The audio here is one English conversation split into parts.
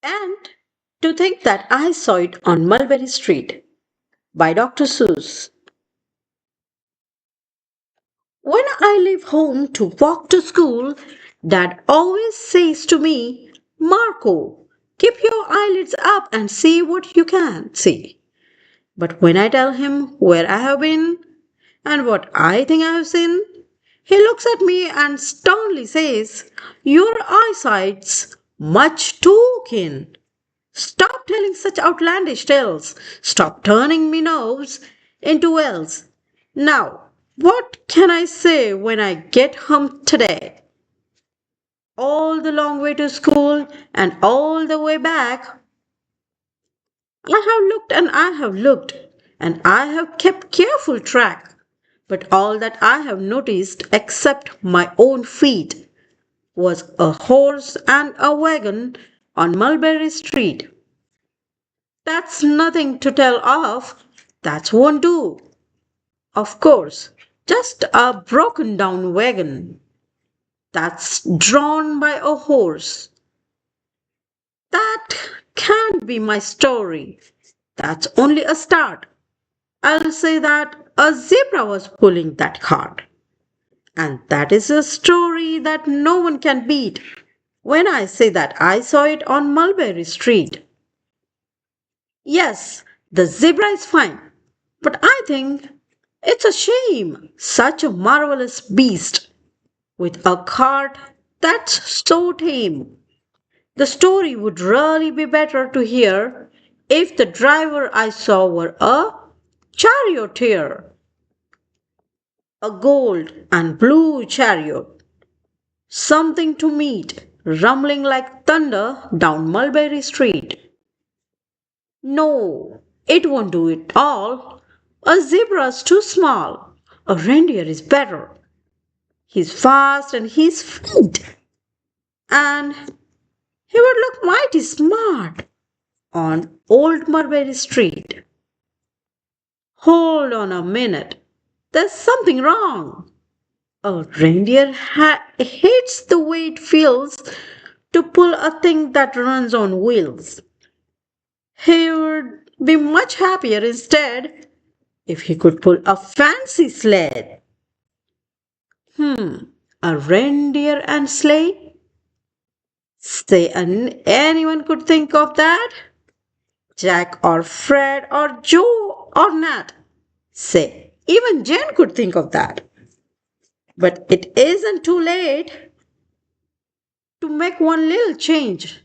And to think that I saw it on Mulberry Street by Dr. Seuss. When I leave home to walk to school, Dad always says to me, Marco, keep your eyelids up and see what you can see. But when I tell him where I have been and what I think I have seen, he looks at me and sternly says, Your eyesight's much too keen. Stop telling such outlandish tales. Stop turning me nerves into wells. Now, what can I say when I get home today? All the long way to school and all the way back, I have looked and I have looked, and I have kept careful track. But all that I have noticed, except my own feet, was a horse and a wagon on Mulberry Street. That's nothing to tell of. That won't do. Of course, just a broken down wagon that's drawn by a horse. That can't be my story. That's only a start. I'll say that a zebra was pulling that cart. And that is a story that no one can beat. When I say that I saw it on Mulberry Street. Yes, the zebra is fine, but I think it's a shame such a marvelous beast with a cart that's so tame. The story would really be better to hear if the driver I saw were a charioteer, a gold and blue chariot, something to meet rumbling like thunder down Mulberry Street. No, it won't do it all. A zebra's too small. A reindeer is better. He's fast and he's fleet. And he would look mighty smart on Old Mulberry Street. Hold on a minute. There's something wrong. A reindeer hates the way it feels to pull a thing that runs on wheels. He would be much happier instead if he could pull a fancy sled. A reindeer and sleigh? Say anyone could think of that? Jack or Fred or Joe or Nat. Say, even Jen could think of that. But it isn't too late to make one little change.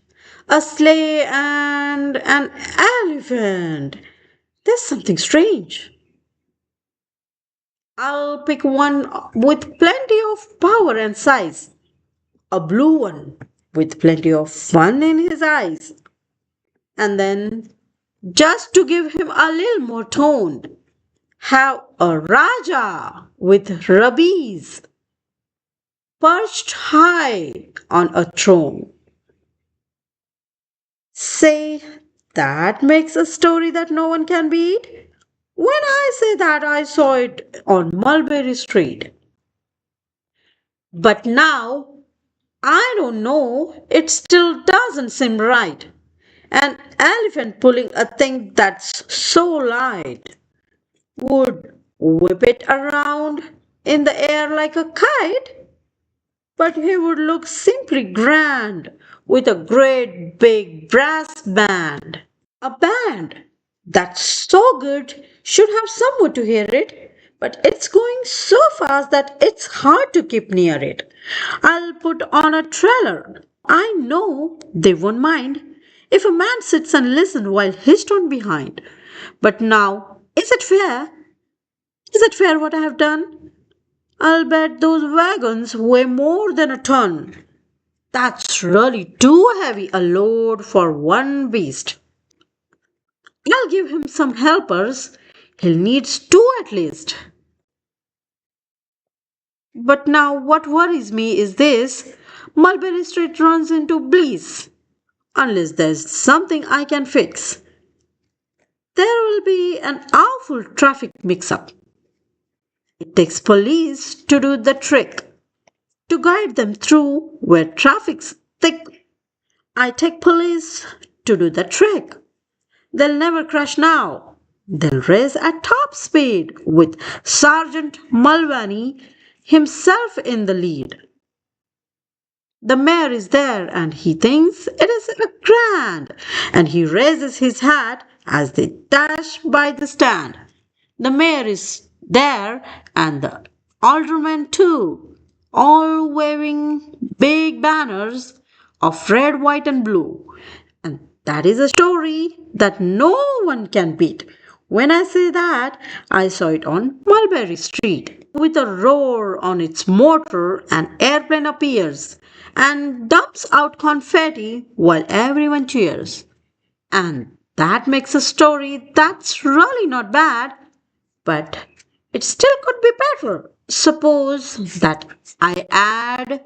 A sleigh and an elephant. There's something strange. I'll pick one with plenty of power and size. A blue one with plenty of fun in his eyes. And then, just to give him a little more tone, have a Raja with rubies perched high on a throne. Say, that makes a story that no one can beat. When I say that, I saw it on Mulberry Street. But now, I don't know, it still doesn't seem right. An elephant pulling a thing that's so light would whip it around in the air like a kite, but he would look simply grand with a great big brass band. A band that's so good should have someone to hear it, but it's going so fast that it's hard to keep near it. I'll put on a trailer. I know they won't mind if a man sits and listens while he's torn behind. But now, is it fair? Is it fair what I have done? I'll bet those wagons weigh more than a ton. That's really too heavy a load for one beast. I'll give him some helpers. He'll need two at least. But now what worries me is this. Mulberry Street runs into bliss. Unless there's something I can fix. There will be an awful traffic mix-up. It takes police to do the trick. To guide them through where traffic's thick, I take police to do the trick. They'll never crash now. They'll race at top speed with Sergeant Mulvaney himself in the lead. The mayor is there and he thinks it is a grand, and he raises his hat as they dash by the stand. The mayor is there and the aldermen too, all waving big banners of red, white, and blue. And that is a story that no one can beat. When I say that, I saw it on Mulberry Street. With a roar on its motor, an airplane appears and dumps out confetti while everyone cheers. And that makes a story that's really not bad, but it still could be better. Suppose that I add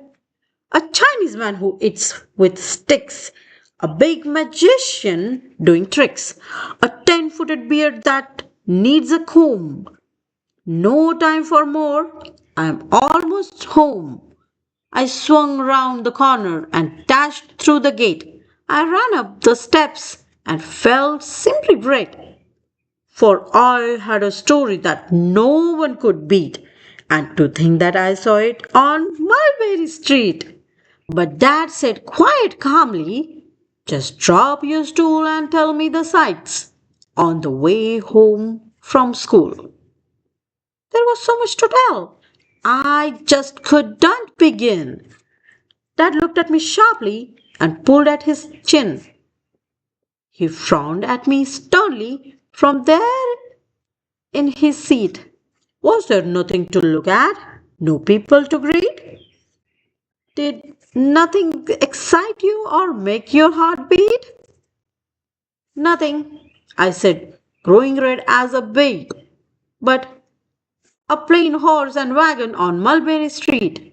a Chinese man who eats with sticks, a big magician doing tricks, a 10-footed beard that needs a comb. No time for more, I'm almost home. I swung round the corner and dashed through the gate. I ran up the steps and felt simply great, for I had a story that no one could beat. And to think that I saw it on Mulberry Street. But Dad said quite calmly, just drop your stool and tell me the sights on the way home from school. There was so much to tell. I just couldn't begin. Dad looked at me sharply and pulled at his chin. He frowned at me sternly from there in his seat. Was there nothing to look at? No people to greet? Did nothing excite you or make your heart beat? Nothing, I said, growing red as a beet. But a plain horse and wagon on Mulberry Street.